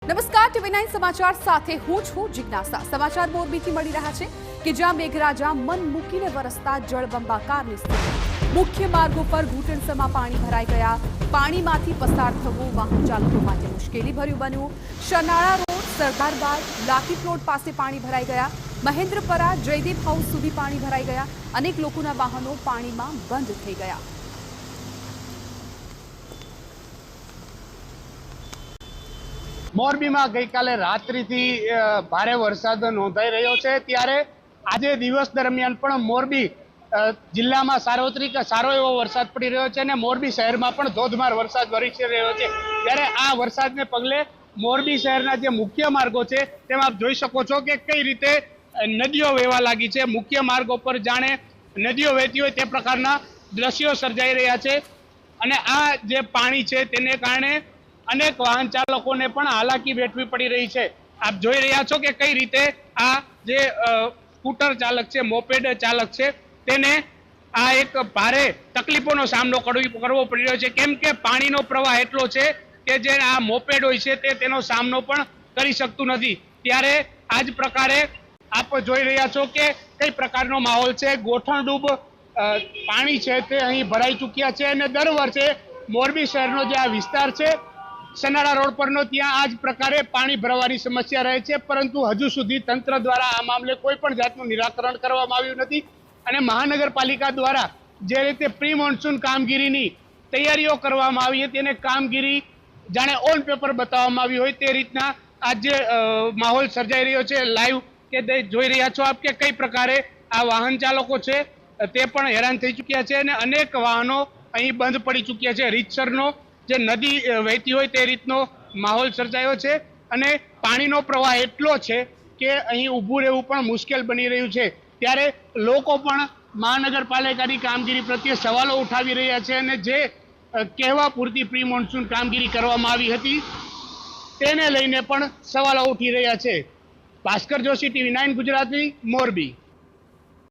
નમસ્કાર ટીવી9 સમાચાર સાથે હું છું જિજ્ઞાસા। સમાચાર મોરબીથી મળી રહ્યા છે કે જ્યાં મેઘરાજા મન મૂકીને વરસતા જળબંબાકારની સ્થિતિ। મુખ્ય માર્ગો પર ઘૂંટણસમાં પાણી ભરાઈ ગયા। પાણીમાંથી પસાર થવું વાહન ચાલકો માટે મુશ્કેલી ભર્યું બન્યું। શનાળા રોડ, સરદારબાગ, લાકી પ્લોટ પાસે પાણી ભરાઈ ગયા। મહેન્દ્રપરા, જયદીપ હાઉસ સુધી પાણી ભરાઈ ગયા। અનેક લોકોના વાહનો પાણીમાં બંધ થઈ ગયા। મોરબીમાં ગઈકાલે રાત્રિથી ભારે વરસાદ નોંધાઈ રહ્યો છે, ત્યારે આજે દિવસ દરમિયાન પણ મોરબી જિલ્લામાં સાર્વત્રિક સારો એવો વરસાદ પડી રહ્યો છે અને મોરબી શહેરમાં પણ ધોધમાર વરસાદ વરસી રહ્યો છે। ત્યારે આ વરસાદને પગલે મોરબી શહેરના જે મુખ્ય માર્ગો છે તેમાં આપ જોઈ શકો છો કે કઈ રીતે નદીઓ વહેવા લાગી છે। મુખ્ય માર્ગો પર જાણે નદીઓ વહેતી હોય તે પ્રકારના દ્રશ્યો સર્જાઈ રહ્યા છે અને આ જે પાણી છે તેને કારણે અનેક વાહન ચાલકોને પણ હાલાકી વેઠવી પડી રહી છે। આપ જોઈ રહ્યા છો કે કઈ રીતે આ જે સ્કૂટર ચાલક છે, મોપેડ ચાલક છે, તેને આ એક ભારે તકલીફોનો સામનો કરવો પડી રહ્યો છે, કેમ કે પાણીનો પ્રવાહ એટલો છે કે જે આ મોપેડ હોય છે તે તેનો સામનો પણ કરી શકતું નથી। ત્યારે આ જ પ્રકારે આપ જોઈ રહ્યા છો કે કઈ પ્રકારનો માહોલ છે। ગોઠણડૂબ પાણી છે તે અહીં ભરાઈ ચૂક્યા છે અને દર વર્ષે મોરબી શહેરનો જે આ વિસ્તાર છે સનાળા રોડ પરનો, ત્યાં આ જ પ્રકારે પાણી ભરાવાની સમસ્યા રહે છે, પરંતુ હજુ સુધી તંત્ર દ્વારા આ મામલે કોઈ પણ જાતનું નિરાકરણ કરવામાં આવ્યું નથી અને મહાનગરપાલિકા દ્વારા જે રીતે પ્રી મોન્સૂન કામગીરીની તૈયારીઓ કરવામાં આવી છે તેને કામગીરી જાણે ઓન પેપર બતાવવામાં આવી હોય તે રીતના આજ જે માહોલ સર્જાઈ રહ્યો છે। લાઈવ કે જોઈ રહ્યા છો આપ કે કઈ પ્રકારે આ વાહન ચાલકો છે તે પણ હેરાન થઈ ચૂક્યા છે અને અનેક વાહનો અહીં બંધ પડી ચૂક્યા છે। રીતસરનો જે નદી વહેતી હોય તે રીતનો માહોલ સર્જાયો છે અને પાણીનો પ્રવાહ એટલો છે કે અહીં ઊભું રહેવું પણ મુશ્કેલ બની રહ્યું છે। ત્યારે લોકો પણ મહાનગરપાલિકાની કામગીરી પ્રત્યે સવાલો ઉઠાવી રહ્યા છે અને જે કહેવા પૂરતી પ્રી મોન્સૂન કામગીરી કરવામાં આવી હતી તેને લઈને પણ સવાલો ઉઠી રહ્યા છે। ભાસ્કર જોશી, ટીવી9 ગુજરાતી, મોરબી।